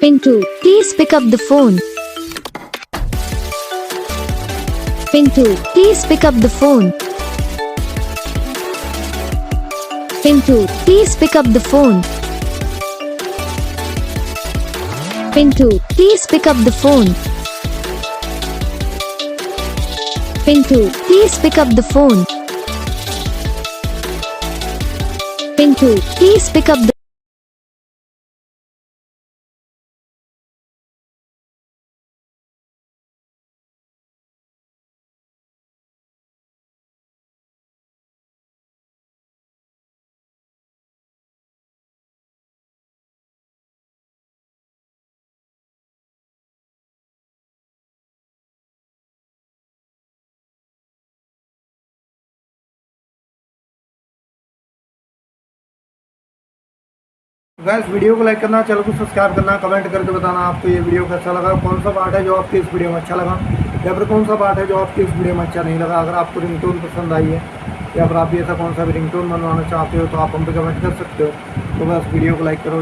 Pintu, please pick up the phone. Pintu, please pick up the phone. Pintu, please pick up the phone. Pintu, please pick up the phone. Pintu, please pick up the phone. Pintu, please pick up the guys video को like करना, channel को subscribe करना, comment करके बताना आपको ये video कैसा लगा, कौन सा पार्ट है जो आपको इस वीडियो में अच्छा लगा या फिर कौन सा पार्ट है जो आपको इस वीडियो में अच्छा नहीं लगा। अगर आपको रिंगटोन पसंद आई है या फिर आप भी ऐसा कौन सा भी रिंगटोन बनवाना चाहते हो तो आप हम पे कमेंट कर सकते हो। तो बस वीडियो को लाइक करो।